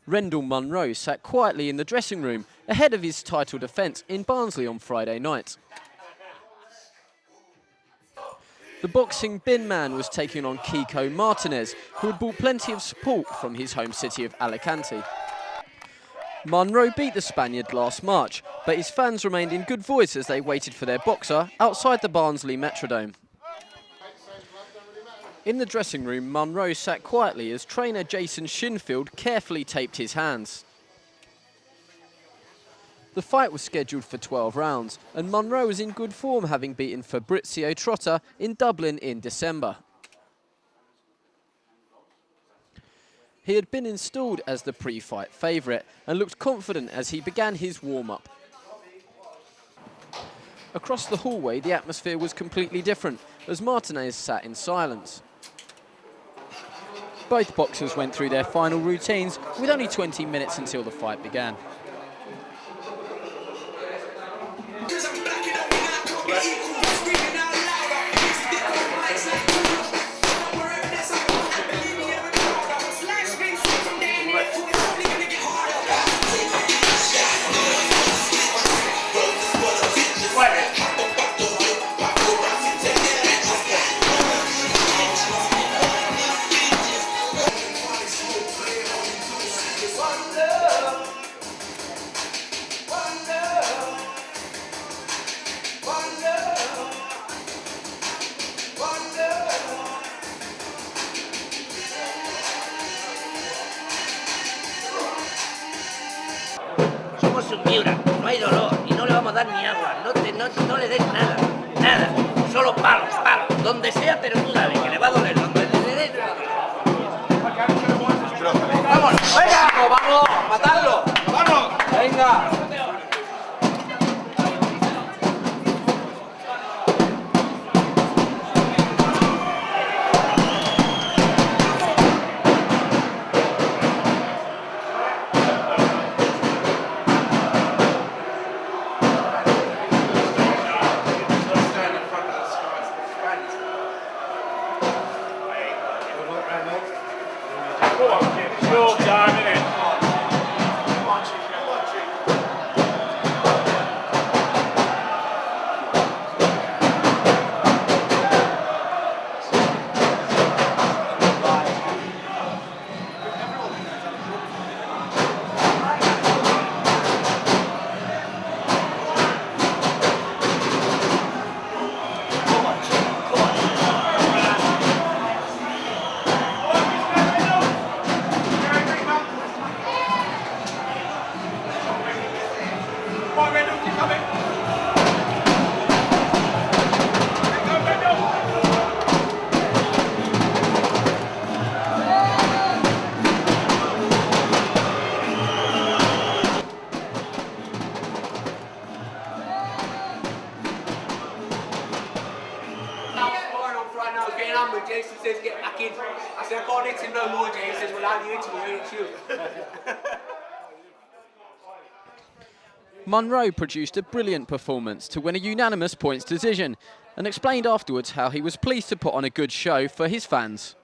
Rendall Munroe sat quietly in the dressing room ahead of his title defence in Barnsley on Friday night. The boxing bin man was taking on Kiko Martinez, who had brought plenty of support from his home city of Alicante. Munroe beat the Spaniard last March, but his fans remained in good voice as they waited for their boxer outside the Barnsley Metrodome. In the dressing room, Munroe sat quietly as trainer Jason Shinfield carefully taped his hands. The fight was scheduled for 12 rounds, and Munroe was in good form, having beaten Fabrizio Trotta in Dublin in December. He had been installed as the pre-fight favourite and looked confident as he began his warm-up. Across the hallway, the atmosphere was completely different, as Martinez sat in silence. Both boxers went through their final routines with only 20 minutes until the fight began. Somos un Miura, no hay dolor y no le vamos a dar ni agua, no le des nada, nada, solo palos, palos, donde sea, pero tú sabes que le va a doler, donde le des. ¡Vamos! ¡Venga! ¡Vamos! ¡Matadlo! ¡Vamos! ¡Venga! Short time, innit? Jason says get back in. I said I can't hit him no more. Jason says well how do you hit him? You hit you. Munroe produced a brilliant performance to win a unanimous points decision and explained afterwards how he was pleased to put on a good show for his fans.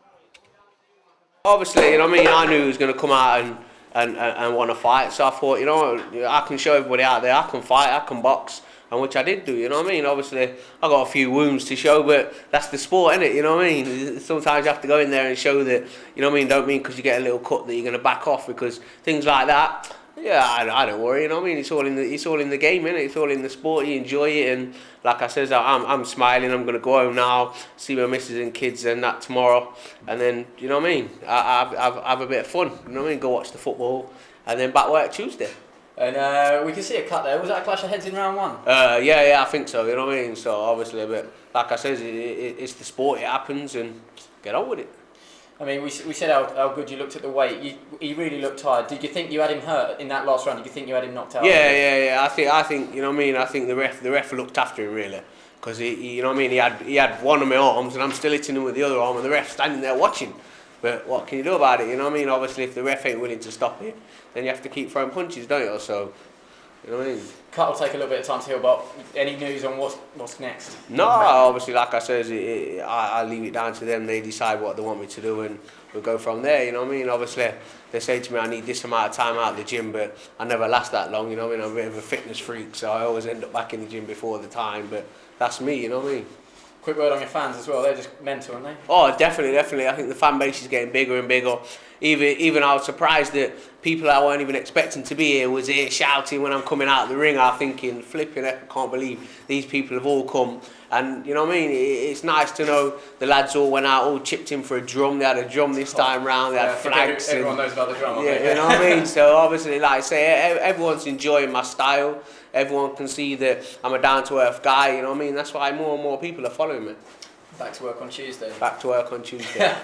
Obviously, you know what I mean, I knew he was going to come out and want to fight, so I thought, you know, I can show everybody out there, I can fight, I can box, and which I did do, you know what I mean. Obviously, I got a few wounds to show, but that's the sport, innit, you know what I mean. Sometimes you have to go in there and show that, you know what I mean, don't mean because you get a little cut that you're going to back off, because things like that, yeah, I don't worry, you know what I mean. It's all in the game, innit. It's all in the sport. You enjoy it, and like I says, I'm smiling. I'm gonna go home now, see my missus and kids and that tomorrow, and then you know what I mean. I have a bit of fun, you know what I mean. Go watch the football, and then back work Tuesday. And we can see a cut there. Was that a clash of heads in round one? Yeah, I think so. You know what I mean. So obviously, but like I says, it's the sport. It happens, and get on with it. I mean, we said how good you looked at the weight. He really looked tired. Did you think you had him hurt in that last round? Did you think you had him knocked out? Yeah. I think you know what I mean. I think the ref looked after him really, because he you know what I mean. He had one of my arms, and I'm still hitting him with the other arm, and the ref standing there watching. But what can you do about it? You know what I mean. Obviously, if the ref ain't willing to stop it, then you have to keep throwing punches, don't you? So You know what I mean? Cut will take a little bit of time to heal, but any news on what's next? No, obviously, like I said, I leave it down to them. They decide what they want me to do, and we'll go from there. You know what I mean? Obviously, they say to me, I need this amount of time out of the gym, but I never last that long. You know what I mean? I'm a bit of a fitness freak, so I always end up back in the gym before the time. But that's me. You know what I mean? Quick word on your fans as well. They're just mental, aren't they? Oh, definitely. I think the fan base is getting bigger and bigger. Even I was surprised that people I weren't even expecting to be here was here shouting when I'm coming out of the ring. I'm thinking, flipping heck, I can't believe these people have all come. And you know what I mean? It's nice to know the lads all went out, all chipped in for a drum. They had a drum this time round. They had flags. Everyone knows about the drum. Yeah, you know what I mean? So obviously, like I say, everyone's enjoying my style. Everyone can see that I'm a down-to-earth guy. You know what I mean? That's why more and more people are following me. Back to work on Tuesday. Back to work on Tuesday.